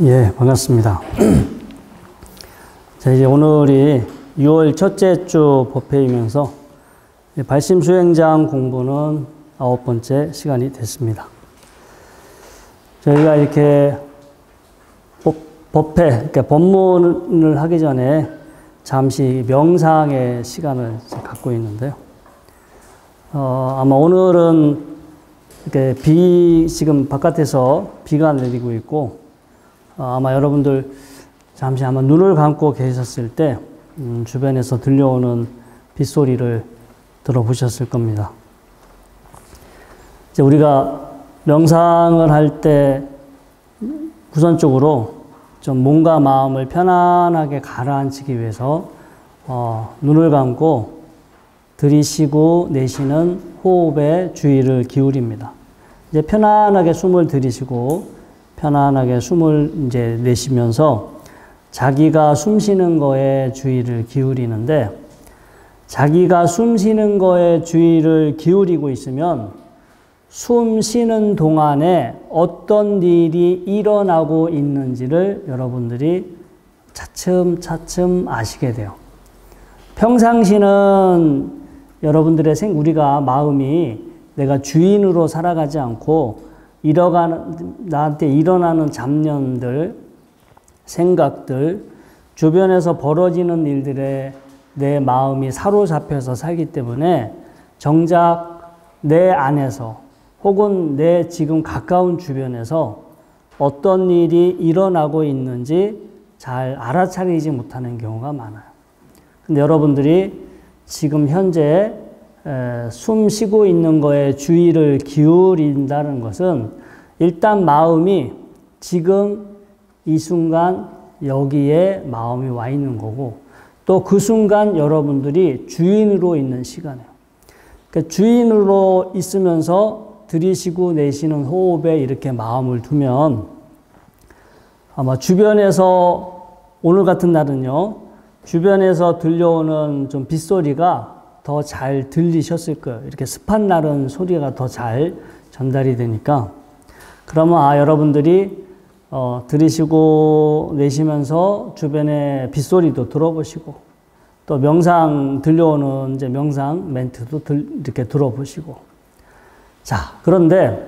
예, 반갑습니다. 자, 이제 오늘이 6월 첫째 주 법회이면서 발심 수행장 공부는 9번째 시간이 됐습니다. 저희가 이렇게 법회, 그러니까 법문을 하기 전에 잠시 명상의 시간을 갖고 있는데요. 아마 오늘은 이렇게 지금 바깥에서 비가 내리고 있고, 아마 여러분들 잠시 아마 눈을 감고 계셨을 때 주변에서 들려오는 빗소리를 들어보셨을 겁니다. 이제 우리가 명상을 할 때 우선적으로 좀 몸과 마음을 편안하게 가라앉히기 위해서 눈을 감고 들이쉬고 내쉬는 호흡에 주의를 기울입니다. 이제 편안하게 숨을 들이쉬고 편안하게 숨을 이제 내쉬면서 자기가 숨 쉬는 거에 주의를 기울이는데, 자기가 숨 쉬는 거에 주의를 기울이고 있으면 숨 쉬는 동안에 어떤 일이 일어나고 있는지를 여러분들이 차츰차츰 아시게 돼요. 평상시는 여러분들의 우리가 마음이 내가 주인으로 살아가지 않고 나한테 일어나는 잡념들, 생각들, 주변에서 벌어지는 일들에 내 마음이 사로잡혀서 살기 때문에 정작 내 안에서 혹은 내 지금 가까운 주변에서 어떤 일이 일어나고 있는지 잘 알아차리지 못하는 경우가 많아요. 근데 여러분들이 지금 현재 숨 쉬고 있는 거에 주의를 기울인다는 것은 일단 마음이 지금 이 순간 여기에 마음이 와 있는 거고, 또 그 순간 여러분들이 주인으로 있는 시간이에요. 그러니까 주인으로 있으면서 들이쉬고 내쉬는 호흡에 이렇게 마음을 두면 아마 주변에서, 오늘 같은 날은요, 주변에서 들려오는 좀 빗소리가 더 잘 들리셨을 거예요. 이렇게 습한 날은 소리가 더 잘 전달이 되니까. 그러면 여러분들이 들이쉬고 내쉬면서 주변의 빗소리도 들어보시고, 또 명상 들려오는 이제 명상 멘트도 이렇게 들어보시고. 자, 그런데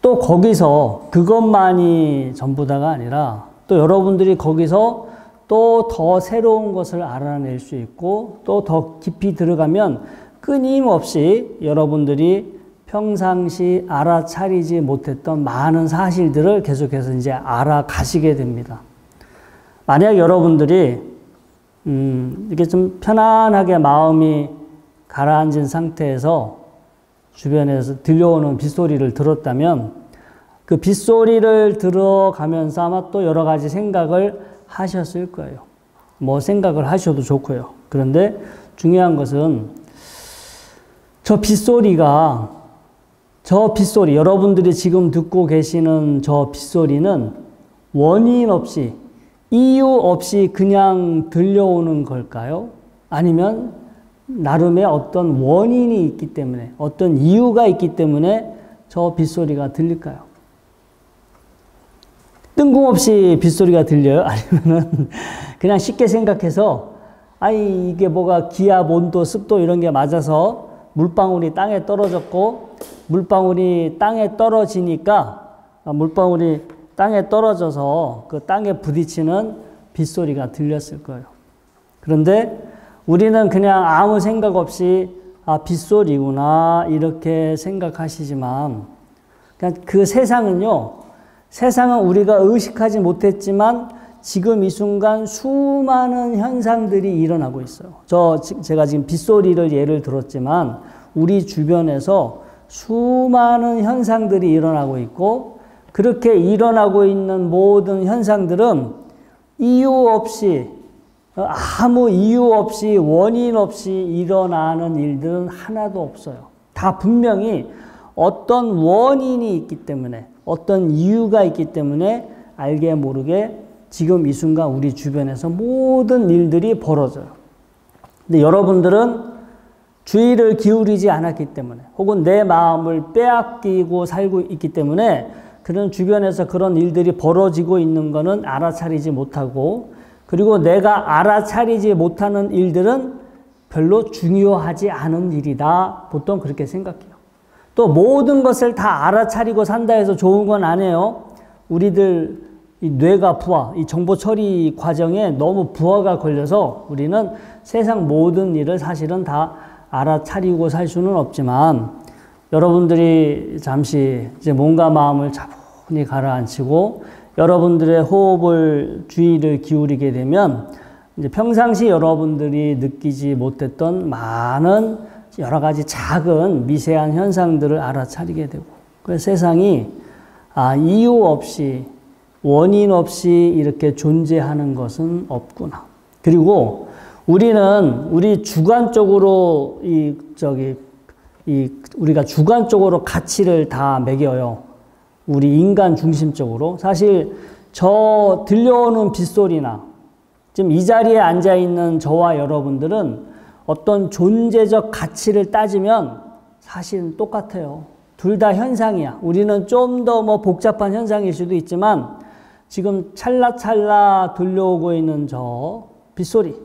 또 거기서 그것만이 전부다가 아니라 또 여러분들이 거기서 또 더 새로운 것을 알아낼 수 있고, 또 더 깊이 들어가면 끊임없이 여러분들이 평상시 알아차리지 못했던 많은 사실들을 계속해서 이제 알아가시게 됩니다. 만약 여러분들이 이렇게 좀 편안하게 마음이 가라앉은 상태에서 주변에서 들려오는 빗소리를 들었다면, 그 빗소리를 들어가면서 아마 또 여러 가지 생각을 하셨을 거예요. 뭐 생각을 하셔도 좋고요. 그런데 중요한 것은 저 빗소리, 여러분들이 지금 듣고 계시는 저 빗소리는 원인 없이, 이유 없이 그냥 들려오는 걸까요? 아니면 나름의 어떤 원인이 있기 때문에, 어떤 이유가 있기 때문에 저 빗소리가 들릴까요? 뜬금없이 빗소리가 들려요? 아니면은 그냥 쉽게 생각해서 이게 뭐가 기압, 온도, 습도 이런 게 맞아서 물방울이 땅에 떨어졌고, 물방울이 땅에 떨어지니까 물방울이 땅에 떨어져서 그 땅에 부딪히는 빗소리가 들렸을 거예요. 그런데 우리는 그냥 아무 생각 없이 빗소리구나 이렇게 생각하시지만, 그냥 그 세상은 우리가 의식하지 못했지만 지금 이 순간 수많은 현상들이 일어나고 있어요. 제가 지금 빗소리를 예를 들었지만 우리 주변에서 수많은 현상들이 일어나고 있고, 그렇게 일어나고 있는 모든 현상들은 아무 이유 없이 원인 없이 일어나는 일들은 하나도 없어요. 다 분명히 어떤 원인이 있기 때문에, 어떤 이유가 있기 때문에 알게 모르게 지금 이 순간 우리 주변에서 모든 일들이 벌어져요. 근데 여러분들은 주의를 기울이지 않았기 때문에, 혹은 내 마음을 빼앗기고 살고 있기 때문에 그런 주변에서 그런 일들이 벌어지고 있는 거는 알아차리지 못하고, 그리고 내가 알아차리지 못하는 일들은 별로 중요하지 않은 일이다. 보통 그렇게 생각해요. 또 모든 것을 다 알아차리고 산다 해서 좋은 건 아니에요. 우리들 이 뇌가 부하, 이 정보 처리 과정에 너무 부하가 걸려서 우리는 세상 모든 일을 사실은 다 알아차리고 살 수는 없지만, 여러분들이 잠시 이제 몸과 마음을 차분히 가라앉히고 여러분들의 호흡을 주의를 기울이게 되면 이제 평상시 여러분들이 느끼지 못했던 많은 여러 가지 작은 미세한 현상들을 알아차리게 되고, 그래서 세상이 이유 없이 원인 없이 이렇게 존재하는 것은 없구나. 그리고 우리 주관적으로 우리가 주관적으로 가치를 다 매겨요. 우리 인간 중심적으로. 사실 저 들려오는 빗소리나 지금 이 자리에 앉아 있는 저와 여러분들은 어떤 존재적 가치를 따지면 사실은 똑같아요. 둘 다 현상이야. 우리는 좀 더 복잡한 현상일 수도 있지만 지금 찰나찰나 들려오고 있는 저 빗소리,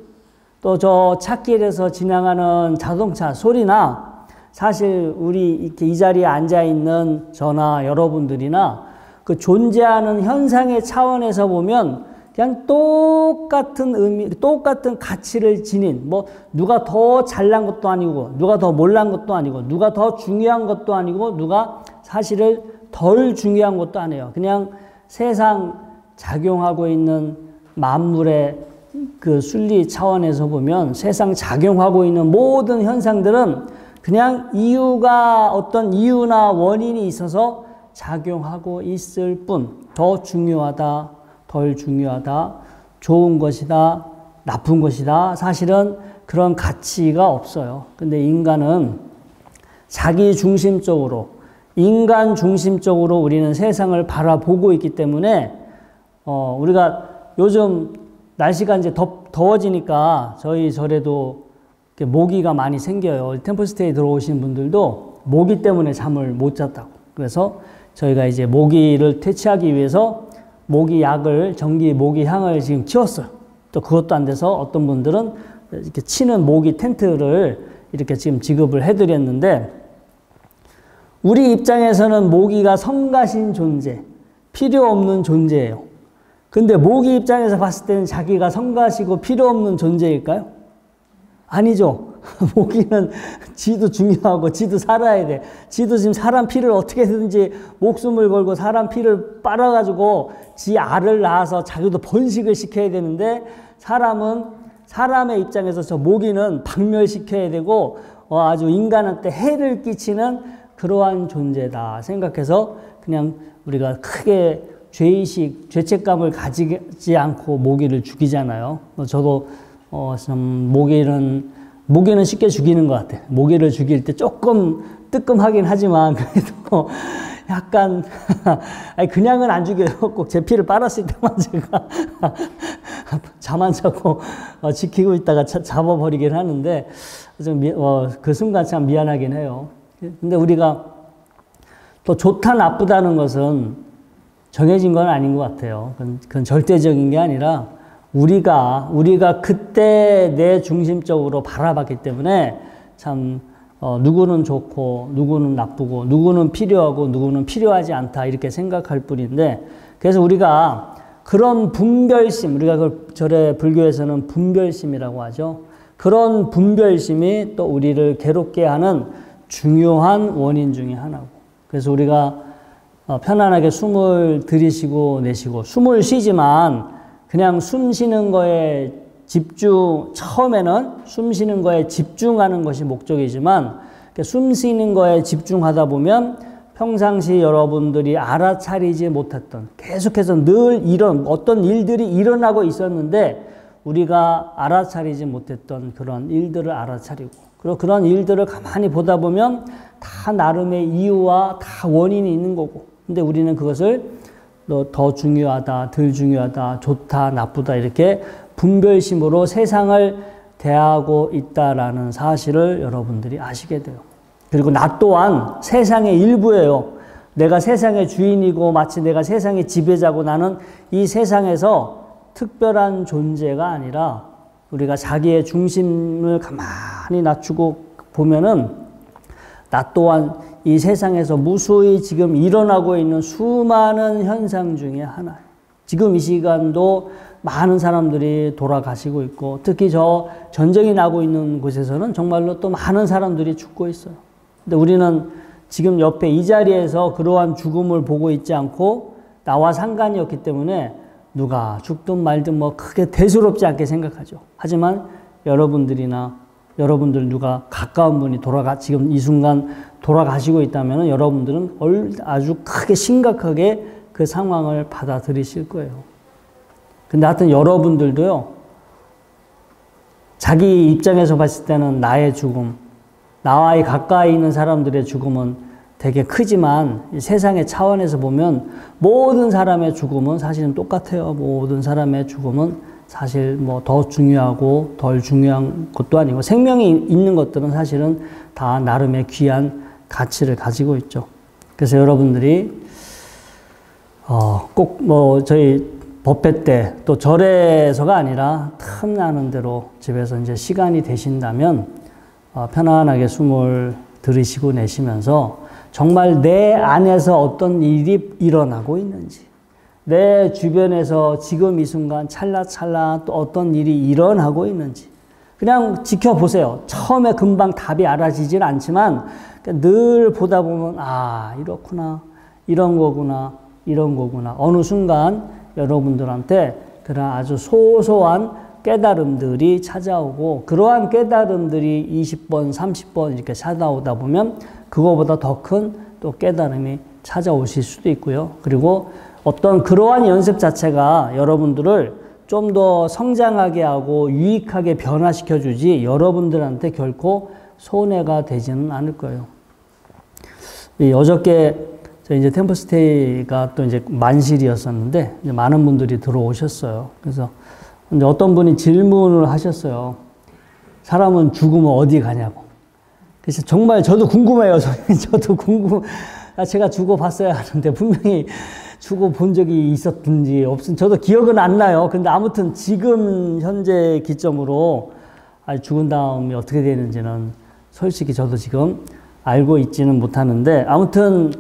또 저 찻길에서 지나가는 자동차 소리나, 사실 우리 이렇게 이 자리에 앉아 있는 저나 여러분들이나 그 존재하는 현상의 차원에서 보면 그냥 똑같은 의미, 똑같은 가치를 지닌, 누가 더 잘난 것도 아니고, 누가 더 못난 것도 아니고, 누가 더 중요한 것도 아니고, 누가 사실을 덜 중요한 것도 아니에요. 그냥 세상 작용하고 있는 만물의 그 순리 차원에서 보면 세상 작용하고 있는 모든 현상들은 그냥 어떤 이유나 원인이 있어서 작용하고 있을 뿐, 더 중요하다, 덜 중요하다, 좋은 것이다, 나쁜 것이다, 사실은 그런 가치가 없어요. 근데 인간은 자기 중심적으로, 인간 중심적으로 우리는 세상을 바라보고 있기 때문에 우리가 요즘 날씨가 이제 더워지니까 저희 절에도 모기가 많이 생겨요. 템플스테이 들어오신 분들도 모기 때문에 잠을 못 잤다고. 그래서 저희가 이제 모기를 퇴치하기 위해서 전기 모기향을 지금 키웠어요. 또 그것도 안 돼서 어떤 분들은 이렇게 치는 모기 텐트를 이렇게 지금 지급을 해드렸는데, 우리 입장에서는 모기가 성가신 존재, 필요 없는 존재예요. 근데 모기 입장에서 봤을 때는 자기가 성가시고 필요 없는 존재일까요? 아니죠. 모기는 지도 중요하고 지도 살아야 돼. 지도 지금 사람 피를 어떻게든지 목숨을 걸고 사람 피를 빨아가지고 지 알을 낳아서 자기도 번식을 시켜야 되는데, 사람의 입장에서 저 모기는 박멸시켜야 되고 아주 인간한테 해를 끼치는 그러한 존재다 생각해서 그냥 우리가 크게 죄의식, 죄책감을 가지지 않고 모기를 죽이잖아요. 저도 참 모기는 쉽게 죽이는 것 같아요. 모기를 죽일 때 조금 뜨끔하긴 하지만 그래도 약간 아니 그냥은 안 죽여요. 꼭 제 피를 빨았을 때만 제가 잠 안 자고 지키고 있다가 잡아버리긴 하는데 좀 그 순간 참 미안하긴 해요. 근데 우리가 또 좋다 나쁘다는 것은 정해진 건 아닌 것 같아요. 그건 절대적인 게 아니라 우리가 그때 내 중심적으로 바라봤기 때문에 참 누구는 좋고 누구는 나쁘고 누구는 필요하고 누구는 필요하지 않다 이렇게 생각할 뿐인데, 그래서 우리가 그런 분별심, 우리가 그걸 절에 불교에서는 분별심이라고 하죠. 그런 분별심이 또 우리를 괴롭게 하는 중요한 원인 중에 하나고, 그래서 우리가 편안하게 숨을 들이쉬고 내쉬고, 숨을 쉬지만 그냥 숨 쉬는 거에 처음에는 숨 쉬는 거에 집중하는 것이 목적이지만, 숨 쉬는 거에 집중하다 보면 평상시 여러분들이 알아차리지 못했던, 계속해서 늘 어떤 일들이 일어나고 있었는데 우리가 알아차리지 못했던 그런 일들을 알아차리고, 그리고 그런 일들을 가만히 보다 보면 다 나름의 이유와 다 원인이 있는 거고, 근데 우리는 그것을 더 중요하다, 덜 중요하다, 좋다, 나쁘다 이렇게 분별심으로 세상을 대하고 있다라는 사실을 여러분들이 아시게 돼요. 그리고 나 또한 세상의 일부예요. 내가 세상의 주인이고 마치 내가 세상의 지배자고 나는 이 세상에서 특별한 존재가 아니라 우리가 자기의 중심을 가만히 낮추고 보면은 나 또한 이 세상에서 무수히 지금 일어나고 있는 수많은 현상 중에 하나예요. 지금 이 시간도 많은 사람들이 돌아가시고 있고 특히 저 전쟁이 나고 있는 곳에서는 정말로 또 많은 사람들이 죽고 있어요. 근데 우리는 지금 옆에 이 자리에서 그러한 죽음을 보고 있지 않고 나와 상관이 없기 때문에 누가 죽든 말든 뭐 크게 대수롭지 않게 생각하죠. 하지만 여러분들이나 여러분들 누가 가까운 분이 지금 이 순간 돌아가시고 있다면 여러분들은 아주 크게 심각하게 그 상황을 받아들이실 거예요. 근데 하여튼 여러분들도요, 자기 입장에서 봤을 때는 나의 죽음, 나와 가까이 있는 사람들의 죽음은 되게 크지만 세상의 차원에서 보면 모든 사람의 죽음은 사실은 똑같아요. 모든 사람의 죽음은 사실 뭐 더 중요하고 덜 중요한 것도 아니고 생명이 있는 것들은 사실은 다 나름의 귀한 가치를 가지고 있죠. 그래서 여러분들이 꼭 뭐 저희 법회 때 또 절에서가 아니라 틈나는 대로 집에서 이제 시간이 되신다면 편안하게 숨을 들이쉬고 내쉬면서 정말 내 안에서 어떤 일이 일어나고 있는지, 내 주변에서 지금 이 순간 찰나찰나 또 어떤 일이 일어나고 있는지 그냥 지켜보세요. 처음에 금방 답이 알아지진 않지만 늘 보다 보면 아 이렇구나, 이런 거구나, 이런 거구나. 어느 순간 여러분들한테 그런 아주 소소한 깨달음들이 찾아오고 그러한 깨달음들이 20번, 30번 이렇게 찾아오다 보면 그거보다 더 큰 또 깨달음이 찾아오실 수도 있고요. 그리고 어떤 그러한 연습 자체가 여러분들을 좀 더 성장하게 하고 유익하게 변화시켜 주지 여러분들한테 결코 손해가 되지는 않을 거예요. 어저께 이제 템플스테이가 또 이제 만실이었었는데 이제 많은 분들이 들어오셨어요. 그래서 이제 어떤 분이 질문을 하셨어요. 사람은 죽으면 어디 가냐고. 그래서 정말 저도 궁금해요. 저도 제가 죽어봤어야 하는데 분명히 죽어본 적이 있었든지 저도 기억은 안 나요. 근데 아무튼 지금 현재 기점으로 죽은 다음에 어떻게 되는지는 솔직히 저도 지금 알고 있지는 못하는데 아무튼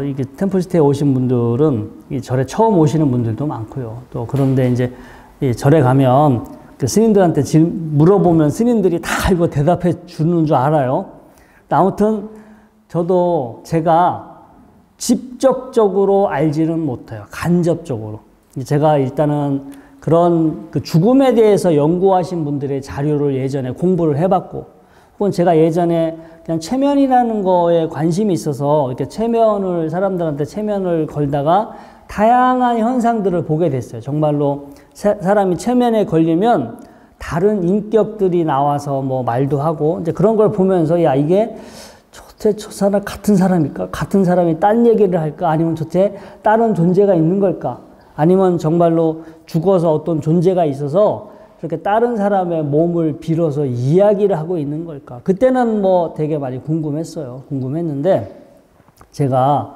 이게 템플스테이에 오신 분들은 이 절에 처음 오시는 분들도 많고요. 또 그런데 이제 이 절에 가면 그 스님들한테 물어보면 스님들이 다 이거 대답해 주는 줄 알아요. 아무튼 저도 제가 직접적으로 알지는 못해요. 간접적으로. 제가 일단은 그런 그 죽음에 대해서 연구하신 분들의 자료를 예전에 공부를 해봤고, 혹은 제가 예전에 그냥 체면이라는 거에 관심이 있어서 이렇게 사람들한테 체면을 걸다가 다양한 현상들을 보게 됐어요. 정말로 사람이 체면에 걸리면 다른 인격들이 나와서 뭐 말도 하고 이제 그런 걸 보면서 야 이게 저 사람 같은 사람일까? 같은 사람이 딴 얘기를 할까? 아니면 도대체 다른 존재가 있는 걸까? 아니면 정말로 죽어서 어떤 존재가 있어서 이렇게 다른 사람의 몸을 빌어서 이야기를 하고 있는 걸까? 그때는 뭐 되게 많이 궁금했어요. 궁금했는데 제가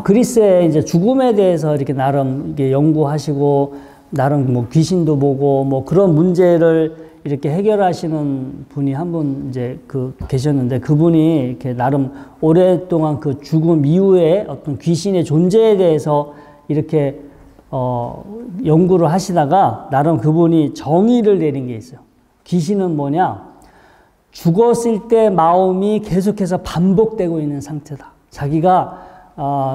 그리스의 이제 죽음에 대해서 이렇게 나름 이게 연구하시고 나름 뭐 귀신도 보고 뭐 그런 문제를 이렇게 해결하시는 분이 한 분 이제 계셨는데 그분이 이렇게 나름 오랫동안 그 죽음 이후에 어떤 귀신의 존재에 대해서 이렇게 연구를 하시다가 나름 그분이 정의를 내린 게 있어요. 귀신은 뭐냐? 죽었을 때 마음이 계속해서 반복되고 있는 상태다. 자기가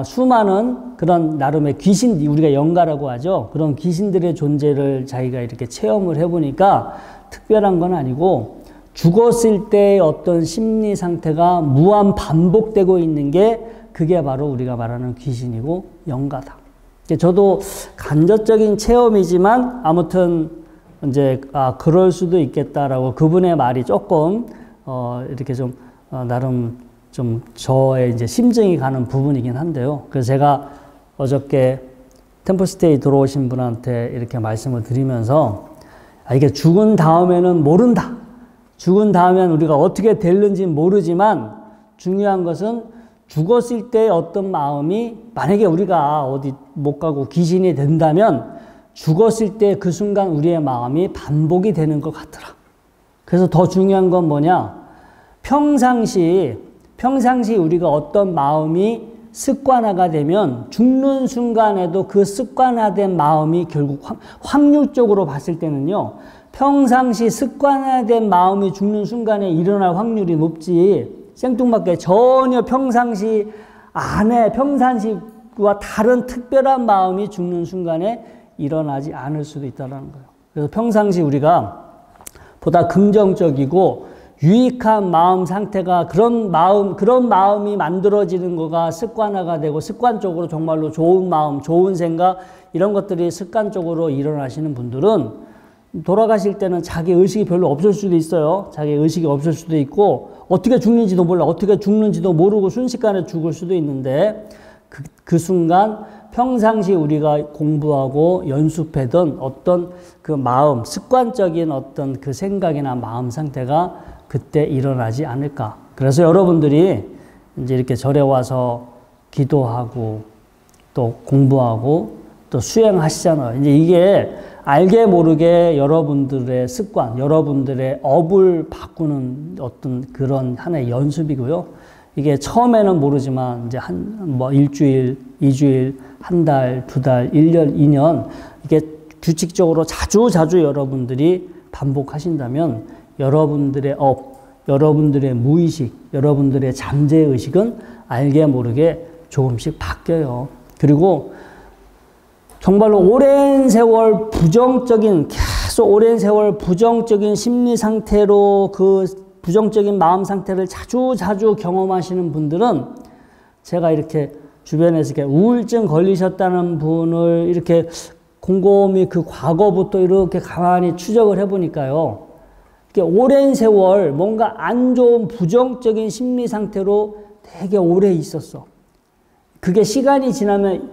수많은 그런 나름의 귀신, 우리가 영가라고 하죠. 그런 귀신들의 존재를 자기가 이렇게 체험을 해보니까 특별한 건 아니고 죽었을 때의 어떤 심리 상태가 무한 반복되고 있는 게 그게 바로 우리가 말하는 귀신이고 영가다. 저도 간접적인 체험이지만 아무튼 이제 그럴 수도 있겠다라고 그분의 말이 조금 이렇게 좀 나름 좀 저의 이제 심증이 가는 부분이긴 한데요. 그래서 제가 어저께 템플스테이 들어오신 분한테 이렇게 말씀을 드리면서 이게 죽은 다음에는 모른다. 죽은 다음엔 우리가 어떻게 될는지 모르지만 중요한 것은 죽었을 때 어떤 마음이 만약에 우리가 어디 못 가고 귀신이 된다면 죽었을 때 그 순간 우리의 마음이 반복이 되는 것 같더라. 그래서 더 중요한 건 뭐냐? 평상시 우리가 어떤 마음이 습관화가 되면 죽는 순간에도 그 습관화된 마음이 결국 확률적으로 봤을 때는요. 평상시 습관화된 마음이 죽는 순간에 일어날 확률이 높지 생뚱맞게 전혀 평상시 안에 평상시와 다른 특별한 마음이 죽는 순간에 일어나지 않을 수도 있다는 거예요. 그래서 평상시 우리가 보다 긍정적이고 유익한 마음 상태가 그런 마음이 만들어지는 거가 습관화가 되고 습관적으로 정말로 좋은 마음, 좋은 생각 이런 것들이 습관적으로 일어나시는 분들은 돌아가실 때는 자기 의식이 별로 없을 수도 있어요. 자기 의식이 없을 수도 있고 어떻게 죽는지도 몰라. 어떻게 죽는지도 모르고 순식간에 죽을 수도 있는데 그 순간 평상시 우리가 공부하고 연습하던 어떤 그 마음, 습관적인 어떤 그 생각이나 마음 상태가 그때 일어나지 않을까. 그래서 여러분들이 이제 이렇게 절에 와서 기도하고 또 공부하고 또 수행하시잖아요. 이제 이게 알게 모르게 여러분들의 습관, 여러분들의 업을 바꾸는 어떤 그런 하나의 연습이고요. 이게 처음에는 모르지만 이제 일주일, 2주일, 한 달, 2달, 1년, 2년 이게 규칙적으로 자주 여러분들이 반복하신다면 여러분들의 업, 여러분들의 무의식, 여러분들의 잠재의식은 알게 모르게 조금씩 바뀌어요. 그리고 정말로 오랜 세월 계속 오랜 세월 부정적인 심리 상태로 그 부정적인 마음 상태를 자주 경험하시는 분들은 제가 이렇게 주변에서 이렇게 우울증 걸리셨다는 분을 이렇게 곰곰이 그 과거부터 이렇게 가만히 추적을 해보니까요. 오랜 세월 뭔가 안 좋은 부정적인 심리 상태로 되게 오래 있었어. 그게 시간이 지나면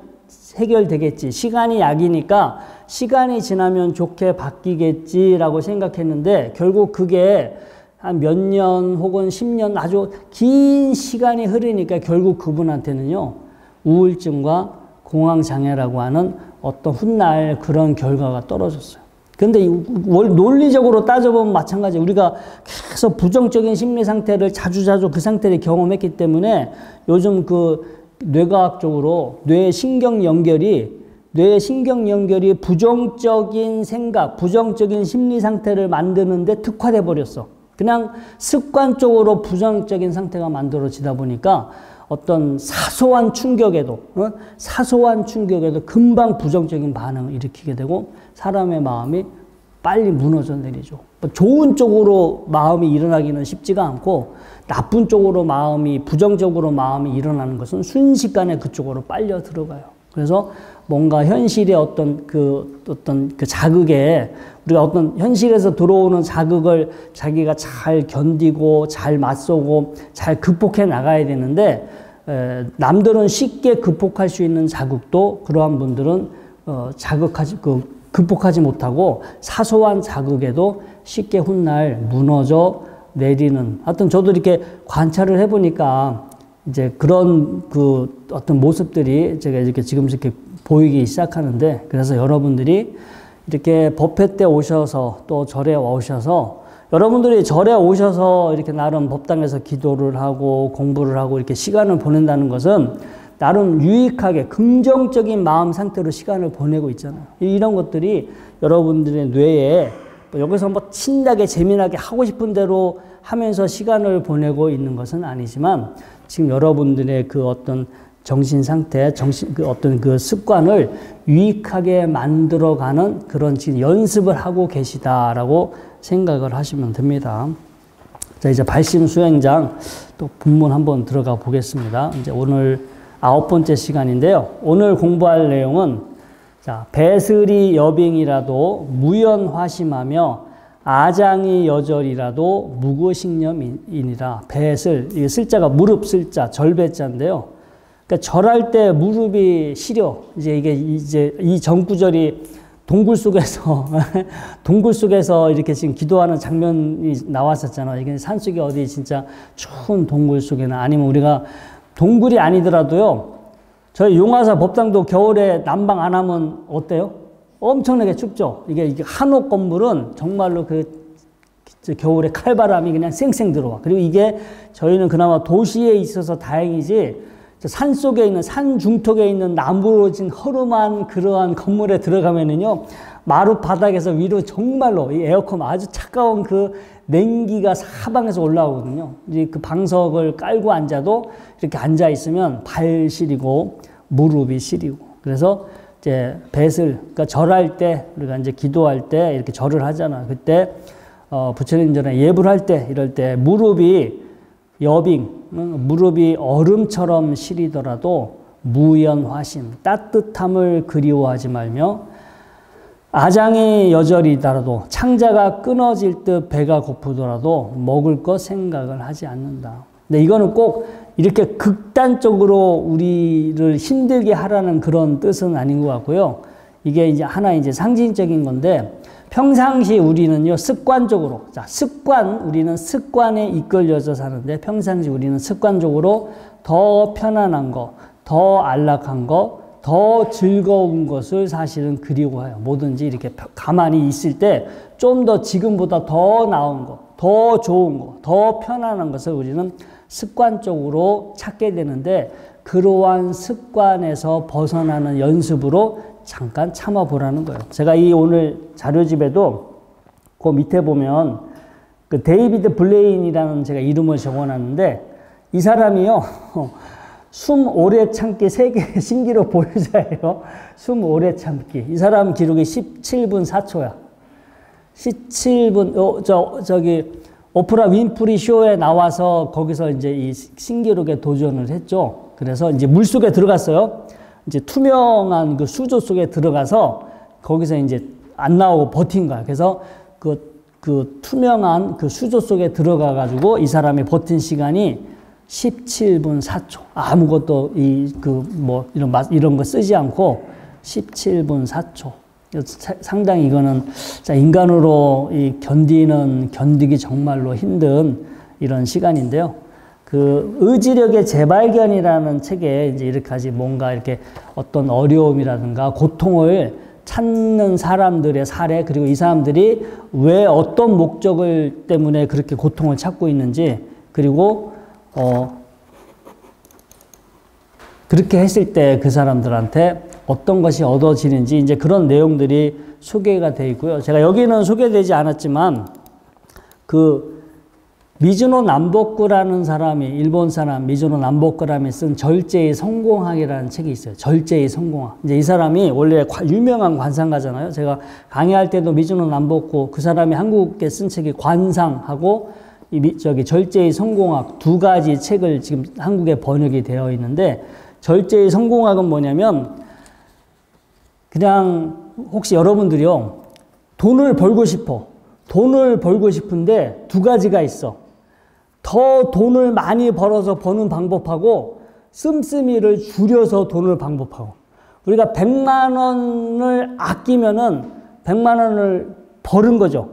해결되겠지. 시간이 약이니까 시간이 지나면 좋게 바뀌겠지라고 생각했는데 결국 그게 한 몇 년 혹은 10년 아주 긴 시간이 흐르니까 결국 그분한테는요. 우울증과 공황장애라고 하는 어떤 훗날 그런 결과가 떨어졌어요. 근데 논리적으로 따져보면 마찬가지. 우리가 계속 부정적인 심리 상태를 자주 그 상태를 경험했기 때문에 요즘 그 뇌과학적으로 뇌의 신경 연결이 부정적인 생각, 부정적인 심리 상태를 만드는데 특화돼 버렸어. 그냥 습관적으로 부정적인 상태가 만들어지다 보니까 어떤 사소한 충격에도 금방 부정적인 반응을 일으키게 되고 사람의 마음이 빨리 무너져 내리죠. 좋은 쪽으로 마음이 일어나기는 쉽지가 않고 나쁜 쪽으로 부정적으로 마음이 일어나는 것은 순식간에 그쪽으로 빨려 들어가요. 그래서 뭔가 현실의 어떤 그 자극에 우리가 어떤 현실에서 들어오는 자극을 자기가 잘 견디고 잘 맞서고 잘 극복해 나가야 되는데 남들은 쉽게 극복할 수 있는 자극도 그러한 분들은 극복하지 못하고 사소한 자극에도 쉽게 훗날 무너져 내리는 하여튼 저도 이렇게 관찰을 해보니까 이제 그런 그 어떤 모습들이 제가 이렇게 지금 이렇게 보이기 시작하는데 그래서 여러분들이 이렇게 법회 때 오셔서 또 절에 오셔서 여러분들이 절에 오셔서 이렇게 나름 법당에서 기도를 하고 공부를 하고 이렇게 시간을 보낸다는 것은 나름 유익하게 긍정적인 마음 상태로 시간을 보내고 있잖아요. 이런 것들이 여러분들의 뇌에 여기서 뭐 신나게 재미나게 하고 싶은 대로 하면서 시간을 보내고 있는 것은 아니지만 지금 여러분들의 그 어떤 정신 상태, 그 어떤 그 습관을 유익하게 만들어가는 그런 지금 연습을 하고 계시다라고 생각을 하시면 됩니다. 자, 이제 발심 수행장 또 본문 한번 들어가 보겠습니다. 이제 오늘 9번째 시간인데요. 오늘 공부할 내용은 자, 배슬이 여빙이라도 무연화심하며 아장이 여절이라도 무고식념이니라. 배슬, 이 슬자가 무릎 슬자, 절배자인데요. 그러니까 절할 때 무릎이 시려. 이제 이 정구절이 동굴 속에서 이렇게 지금 기도하는 장면이 나왔었잖아요. 이게 산속에 어디 진짜 추운 동굴 속에나 아니면 우리가 동굴이 아니더라도요. 저희 용화사 법당도 겨울에 난방 안 하면 어때요? 엄청나게 춥죠. 이게 한옥 건물은 정말로 겨울에 칼바람이 그냥 쌩쌩 들어와. 그리고 이게 저희는 그나마 도시에 있어서 다행이지 산 속에 있는, 산 중턱에 있는 나무로진 허름한 그러한 건물에 들어가면은요, 마룻 바닥에서 위로 정말로 이 에어컨 아주 차가운 그 냉기가 사방에서 올라오거든요. 이제 그 방석을 깔고 앉아도 이렇게 앉아 있으면 발 시리고 무릎이 시리고. 그래서 이제 뱃을, 그러니까 절할 때, 우리가 이제 기도할 때 이렇게 절을 하잖아. 그때, 부처님 전에 예불 할 때, 이럴 때 무릎이 무릎이 얼음처럼 시리더라도 무연화심, 따뜻함을 그리워하지 말며 아장이 여절이더라도 창자가 끊어질 듯 배가 고프더라도 먹을 것 생각을 하지 않는다. 근데 이거는 꼭 이렇게 극단적으로 우리를 힘들게 하라는 그런 뜻은 아닌 것 같고요. 이게 이제 하나 이제 상징적인 건데 평상시 우리는요, 습관적으로, 자, 우리는 습관에 이끌려서 사는데 평상시 우리는 습관적으로 더 편안한 거, 더 안락한 거, 더 즐거운 것을 사실은 그리워해요. 뭐든지 이렇게 가만히 있을 때 좀 더 지금보다 더 나은 거, 더 좋은 거, 더 편안한 것을 우리는 습관적으로 찾게 되는데 그러한 습관에서 벗어나는 연습으로 잠깐 참아보라는 거예요. 제가 이 오늘 자료집에도 그 밑에 보면 그 데이비드 블레인이라는 제가 이름을 적어놨는데 이 사람이요. 숨 오래 참기 세계 신기록 보유자예요. 숨 오래 참기. 이 사람 기록이 17분 4초야. 17분, 저기, 오프라 윈프리 쇼에 나와서 거기서 이제 이 신기록에 도전을 했죠. 그래서 이제 물 속에 들어갔어요. 이제 투명한 그 수조 속에 들어가서 거기서 이제 안 나오고 버틴 거야. 그래서 그 투명한 그 수조 속에 들어가 가지고 이 사람이 버틴 시간이 17분 4초. 아무것도 이런 거 쓰지 않고 17분 4초. 상당히 이거는 인간으로 견디기 정말로 힘든 이런 시간인데요. 그 의지력의 재발견이라는 책에 이제 이렇게까지 뭔가 이렇게 어떤 어려움이라든가 고통을 찾는 사람들의 사례, 그리고 이 사람들이 왜 어떤 목적을 때문에 그렇게 고통을 찾고 있는지, 그리고 그렇게 했을 때 그 사람들한테 어떤 것이 얻어지는지 이제 그런 내용들이 소개가 되어 있고요. 제가 여기는 소개되지 않았지만 그 미즈노 남보쿠라는 사람이, 일본 사람 미즈노 남보쿠람이 쓴 절제의 성공학이라는 책이 있어요. 절제의 성공학. 이제 이 사람이 원래 유명한 관상가잖아요. 제가 강의할 때도 미즈노 남보쿠 그 사람이 한국에 쓴 책이 관상하고 절제의 성공학 두 가지 책을 지금 한국에 번역이 되어 있는데 절제의 성공학은 뭐냐면 그냥 혹시 여러분들이요 돈을 벌고 싶은데 두 가지가 있어. 더 돈을 많이 벌어서 버는 방법하고 씀씀이를 줄여서 돈을 방법하고. 우리가 100만 원을 아끼면은 100만 원을 버는 거죠.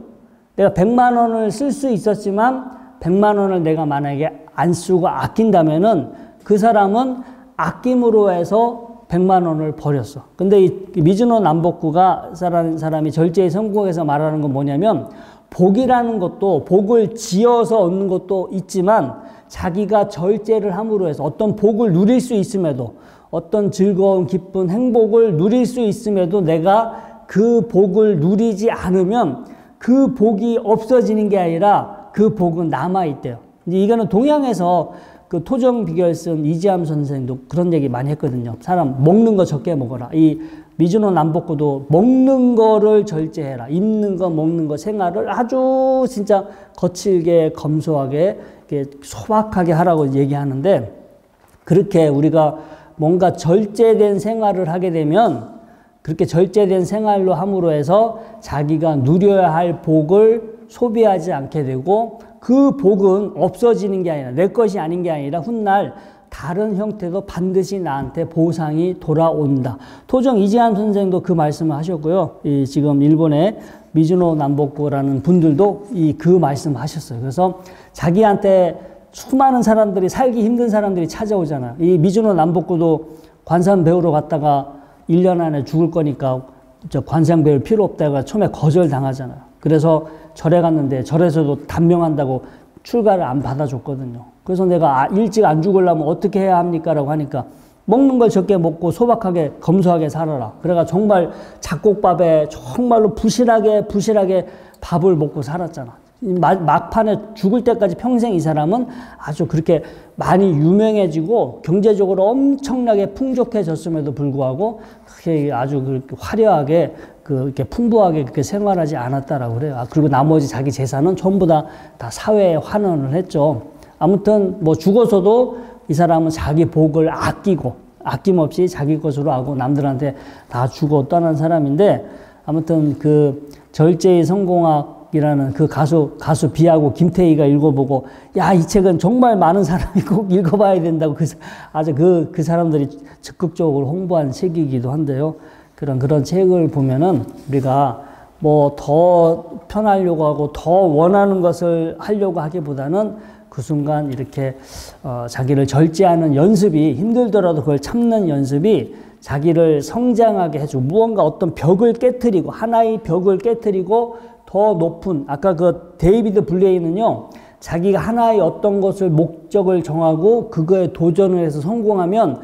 내가 100만 원을 쓸 수 있었지만 100만 원을 내가 만약에 안 쓰고 아낀다면은 그 사람은 아낌으로 해서 100만 원을 버렸어. 근데 이 미즈노 남보쿠가 사람이 절제의 성공에서 말하는 건 뭐냐면 복이라는 것도 복을 지어서 얻는 것도 있지만 자기가 절제를 함으로 해서 어떤 복을 누릴 수 있음에도 어떤 즐거운 기쁜 행복을 누릴 수 있음에도 내가 그 복을 누리지 않으면 그 복이 없어지는 게 아니라 그 복은 남아있대요. 이제 이거는 동양에서 그 토정 비결 쓴 이지암 선생도 그런 얘기 많이 했거든요. 사람 먹는 거 적게 먹어라. 이 미즈노 남보쿠도 먹는 거를 절제해라. 입는 거, 먹는 거, 생활을 아주 진짜 거칠게, 검소하게, 소박하게 하라고 얘기하는데 그렇게 우리가 뭔가 절제된 생활을 하게 되면 그렇게 절제된 생활로 함으로 해서 자기가 누려야 할 복을 소비하지 않게 되고 그 복은 없어지는 게 아니라 내 것이 아닌 게 아니라 훗날 다른 형태도 반드시 나한테 보상이 돌아온다. 토정 이지한 선생도 그 말씀을 하셨고요. 지금 일본의 미즈노 남보쿠라는 분들도 그 말씀을 하셨어요. 그래서 자기한테 수많은 사람들이, 살기 힘든 사람들이 찾아오잖아요. 이 미즈노 남북구도 관상 배우러 갔다가 1년 안에 죽을 거니까 저 관상 배울 필요 없다가 처음에 거절당하잖아요. 그래서 절에 갔는데 절에서도 단명한다고 출가를 안 받아줬거든요. 그래서 내가 일찍 안 죽으려면 어떻게 해야 합니까? 라고 하니까 먹는 걸 적게 먹고 소박하게 검소하게 살아라. 그래가 정말 잡곡밥에 정말로 부실하게 밥을 먹고 살았잖아. 막판에 죽을 때까지 평생 이 사람은 아주 그렇게 많이 유명해지고 경제적으로 엄청나게 풍족해졌음에도 불구하고 그렇게 아주 그렇게 화려하게 이렇게 풍부하게 그렇게 생활하지 않았다라고 그래요. 그리고 나머지 자기 재산은 전부 다 사회에 환원을 했죠. 아무튼 뭐 죽어서도 이 사람은 자기 복을 아낌없이 자기 것으로 하고 남들한테 다 주고 떠난 사람인데, 아무튼 그 절제의 성공학이라는 그 가수 비하고 김태희가 읽어보고, 야, 이 책은 정말 많은 사람이 꼭 읽어봐야 된다고 아주 그 사람들이 적극적으로 홍보한 책이기도 한데요. 그런 책을 보면은 우리가 뭐 더 편하려고 하고 더 원하는 것을 하려고 하기보다는 그 순간 이렇게 자기를 절제하는 연습이, 힘들더라도 그걸 참는 연습이 자기를 성장하게 해주고, 무언가 어떤 벽을 깨트리고, 하나의 벽을 깨트리고 더 높은, 아까 그 데이비드 블레이는요, 자기가 하나의 어떤 것을 목적을 정하고 그거에 도전을 해서 성공하면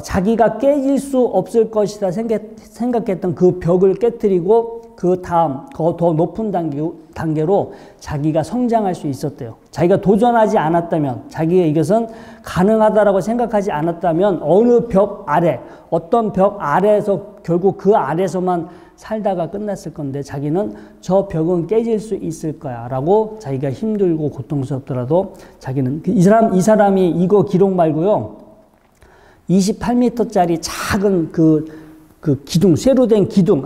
자기가 깨질 수 없을 것이다 생각했던 그 벽을 깨트리고 그 다음 더 높은 단계로 자기가 성장할 수 있었대요. 자기가 도전하지 않았다면, 자기가 이것은 가능하다라고 생각하지 않았다면 어느 벽 아래, 어떤 벽 아래에서 결국 그 아래에서만 살다가 끝났을 건데, 자기는 저 벽은 깨질 수 있을 거야 라고, 자기가 힘들고 고통스럽더라도 자기는 이 사람이 이거 기록 말고요, 28m짜리 작은 그 기둥, 쇠로 된 기둥,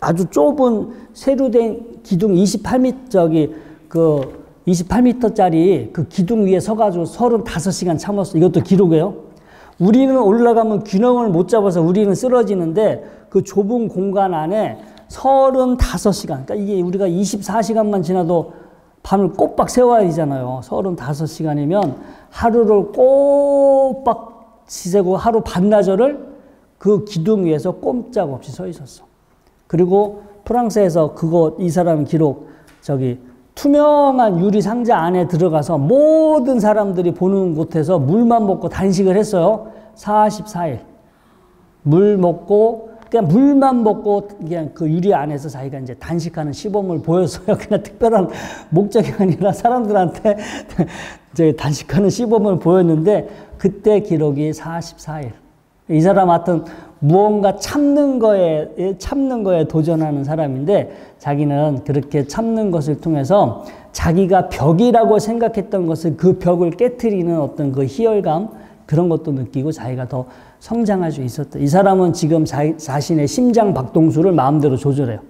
아주 좁은 쇠로 된 기둥 28m짜리 그 기둥 위에 서가지고 35시간 참았어. 이것도 기록이에요. 우리는 올라가면 균형을 못 잡아서 우리는 쓰러지는데, 그 좁은 공간 안에 35시간, 그러니까 이게 우리가 24시간만 지나도 밤을 꼬박 새워야 되잖아요. 35시간이면 하루를 꼬박 지새고 하루 반나절을 그 기둥 위에서 꼼짝없이 서 있었어. 그리고 프랑스에서 이 사람 기록, 투명한 유리 상자 안에 들어가서 모든 사람들이 보는 곳에서 물만 먹고 단식을 했어요. 44일. 그냥 물만 먹고 그냥 그 유리 안에서 자기가 이제 단식하는 시범을 보였어요. 그냥 특별한 목적이 아니라 사람들한테 이제 단식하는 시범을 보였는데, 그때 기록이 44일. 이 사람 하여튼 무언가 참는 거에 도전하는 사람인데, 자기는 그렇게 참는 것을 통해서 자기가 벽이라고 생각했던 것을, 그 벽을 깨트리는 어떤 그 희열감, 그런 것도 느끼고 자기가 더 성장할 수 있었다. 이 사람은 지금 자신의 심장 박동수를 마음대로 조절해요.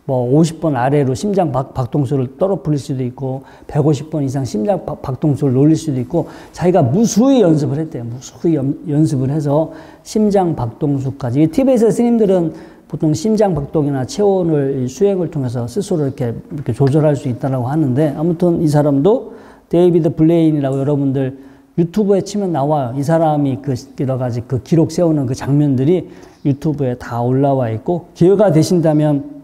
뭐 50번 아래로 심장 박동수를 떨어뜨릴 수도 있고 150번 이상 심장 박동수를 올릴 수도 있고, 자기가 무수히 연습을 했대요. 무수히 연습을 해서 심장 박동수까지. 티베트 스님들은 보통 심장 박동이나 체온을 수행을 통해서 스스로 이렇게 조절할 수 있다고 하는데, 아무튼 이 사람도 데이비드 블레인이라고 여러분들 유튜브에 치면 나와요. 이 사람이 여러 가지 기록 세우는 그 장면들이 유튜브에 다 올라와 있고, 기회가 되신다면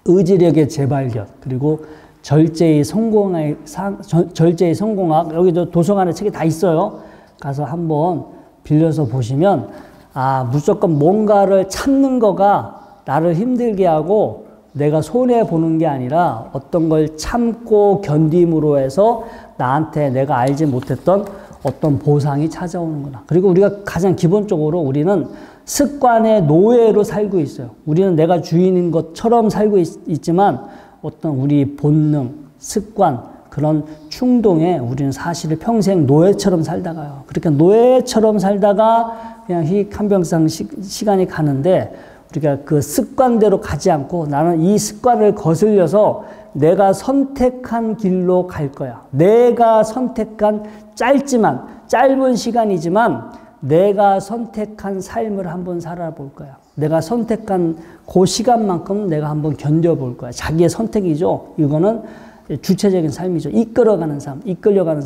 의지력의 재발견, 그리고 절제의 성공학, 여기도 도서관에 책이 다 있어요. 가서 한번 빌려서 보시면, 무조건 뭔가를 참는 거가 나를 힘들게 하고 내가 손해보는 게 아니라 어떤 걸 참고 견딤으로 해서 나한테 내가 알지 못했던 어떤 보상이 찾아오는구나. 그리고 우리가 가장 기본적으로 우리는 습관의 노예로 살고 있어요. 우리는 내가 주인인 것처럼 살고 있지만 어떤 우리 본능, 습관, 그런 충동에 우리는 사실 평생 노예처럼 살다가요. 그렇게 노예처럼 살다가 그냥 한병상 시간이 가는데, 우리가 그 습관대로 가지 않고 나는 이 습관을 거슬려서 내가 선택한 길로 갈 거야. 내가 선택한 짧은 시간이지만 내가 선택한 삶을 한번 살아볼 거야. 내가 선택한 그 시간만큼 내가 한번 견뎌볼 거야. 자기의 선택이죠. 이거는 주체적인 삶이죠. 이끌어가는 삶, 이끌려가는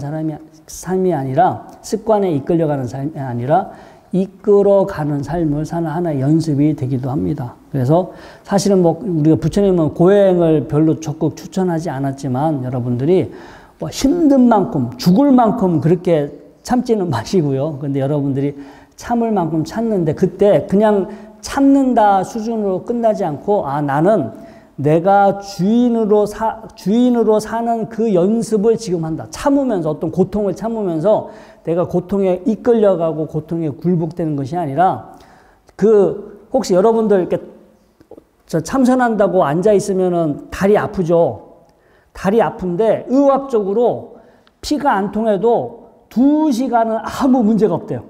삶이 아니라 습관에 이끌려가는 삶이 아니라 이끌어가는 삶을 사는 하나의 연습이 되기도 합니다. 그래서 사실은 뭐 우리가 부처님은 고행을 별로 적극 추천하지 않았지만 여러분들이 뭐 힘든 만큼 죽을 만큼 그렇게 참지는 마시고요. 근데 여러분들이 참을 만큼 참는데 그때 그냥 참는다 수준으로 끝나지 않고 나는 내가 주인으로 사는 그 연습을 지금 한다. 참으면서 어떤 고통을 참으면서 내가 고통에 이끌려가고 고통에 굴복되는 것이 아니라 혹시 여러분들 이렇게 참선한다고 앉아 있으면은 다리 아프죠. 다리 아픈데 의학적으로 피가 안 통해도 2시간은 아무 문제가 없대요.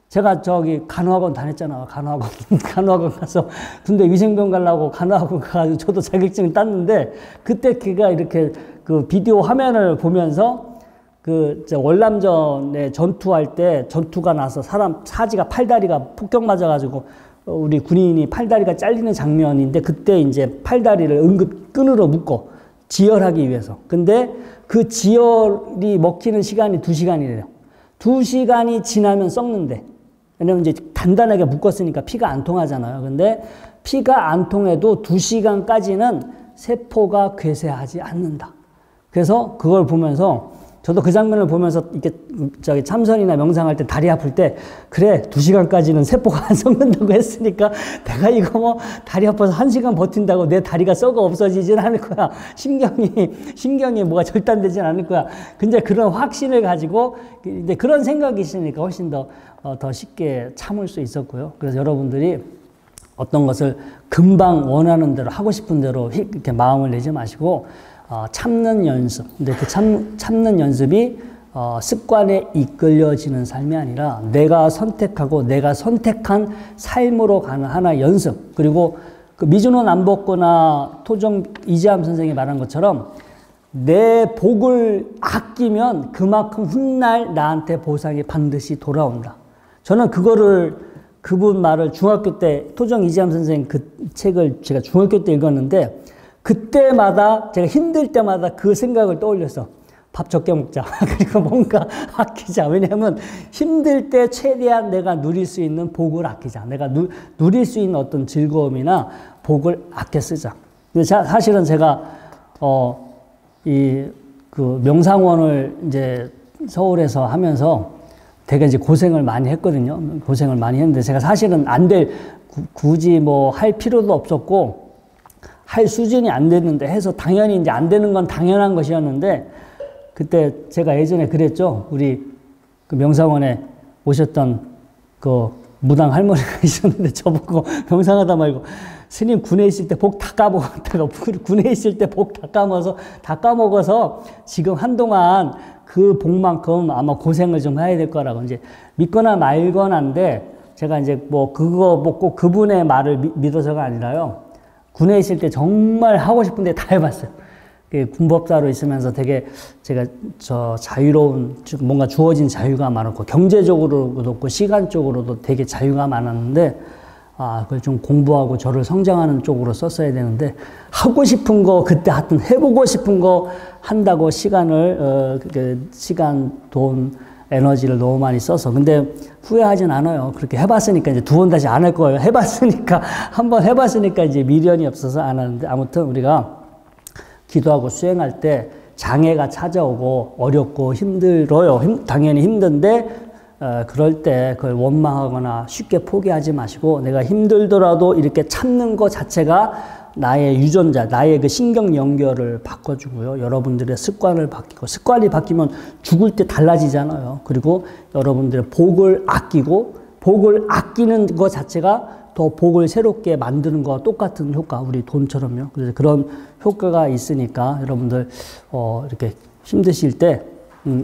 제가 간호학원 다녔잖아요. 간호학원 가서 군대 위생병 가려고 간호학원 가가지고 저도 자격증을 땄는데 그때 걔가 이렇게 그 비디오 화면을 보면서 월남전에 전투할 때 전투가 나서 사지가 팔다리가 폭격 맞아가지고 우리 군인이 팔다리가 잘리는 장면인데 그때 이제 팔다리를 응급 끈으로 묶어 지혈하기 위해서. 근데 그 지혈이 먹히는 시간이 2시간이래요. 2시간이 지나면 썩는데. 왜냐면 이제 단단하게 묶었으니까 피가 안 통하잖아요. 근데 피가 안 통해도 2시간까지는 세포가 괴세하지 않는다. 그래서 그걸 보면서 저도 그 장면을 보면서 이렇게 참선이나 명상할 때 다리 아플 때 그래 2시간까지는 세포가 안 썩는다고 했으니까 내가 이거 뭐 다리 아파서 1시간 버틴다고 내 다리가 썩어 없어지진 않을 거야. 심경이 뭐가 절단되진 않을 거야. 근데 그런 확신을 가지고 이제 그런 생각이 있으니까 훨씬 더 쉽게 참을 수 있었고요. 그래서 여러분들이 어떤 것을 금방 원하는 대로 하고 싶은 대로 이렇게 마음을 내지 마시고 참는 연습. 근데 그 참는 연습이 습관에 이끌려지는 삶이 아니라 내가 선택하고 내가 선택한 삶으로 가는 하나의 연습. 그리고 그 미주노 남복고나 토종 이재함 선생이 말한 것처럼 내 복을 아끼면 그만큼 훗날 나한테 보상이 반드시 돌아온다. 저는 그분 말을 중학교 때 토종 이재함 선생 그 책을 제가 중학교 때 읽었는데 그때마다 제가 힘들 때마다 그 생각을 떠올렸어. 밥 적게 먹자. 그리고 뭔가 아끼자. 왜냐하면 힘들 때 최대한 내가 누릴 수 있는 복을 아끼자. 내가 누릴 수 있는 어떤 즐거움이나 복을 아껴 쓰자. 근데 사실은 제가 그 명상원을 이제 서울에서 하면서 되게 이제 고생을 많이 했거든요. 고생을 많이 했는데 제가 사실은 굳이 뭐 할 필요도 없었고 할 수준이 안 됐는데 해서 당연히 이제 안 되는 건 당연한 것이었는데 그때 제가 예전에 그랬죠. 우리 그 명상원에 오셨던 그 무당 할머니가 있었는데 저보고 명상하다 말고 스님 군에 있을 때 복 다 까먹었다가 군에 있을 때 복 다 까먹어서 지금 한동안 그 복만큼 아마 고생을 좀 해야 될 거라고 이제 믿거나 말거나인데 제가 이제 뭐 꼭 그분의 말을 믿어서가 아니라요. 군에 있을 때 정말 하고 싶은데 다 해봤어요. 군법사로 있으면서 되게 제가 자유로운, 뭔가 주어진 자유가 많았고, 경제적으로도 그렇고, 시간적으로도 되게 자유가 많았는데, 그걸 좀 공부하고 저를 성장하는 쪽으로 썼어야 되는데, 하고 싶은 거, 그때 하여튼 해보고 싶은 거 한다고 시간, 돈, 에너지를 너무 많이 써서. 근데 후회하진 않아요. 그렇게 해봤으니까 이제 2번 다시 안 할 거예요. 한번 해봤으니까 이제 미련이 없어서 안 하는데, 아무튼 우리가 기도하고 수행할 때 장애가 찾아오고 어렵고 힘들어요. 당연히 힘든데, 그럴 때 그걸 원망하거나 쉽게 포기하지 마시고, 내가 힘들더라도 이렇게 참는 것 자체가 나의 유전자, 나의 그 신경 연결을 바꿔주고요. 여러분들의 습관을 바뀌고, 습관이 바뀌면 죽을 때 달라지잖아요. 그리고 여러분들의 복을 아끼고, 복을 아끼는 것 자체가 더 복을 새롭게 만드는 거와 똑같은 효과, 우리 돈처럼요. 그래서 그런 효과가 있으니까 여러분들 이렇게 힘드실 때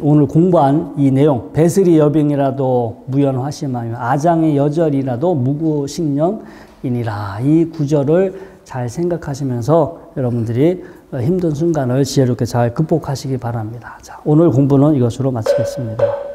오늘 공부한 이 내용, 배슬이 여병이라도 무연화심하며 아장의 여절이라도 무구식령이니라, 이 구절을 잘 생각하시면서 여러분들이 힘든 순간을 지혜롭게 잘 극복하시기 바랍니다. 자, 오늘 공부는 이것으로 마치겠습니다.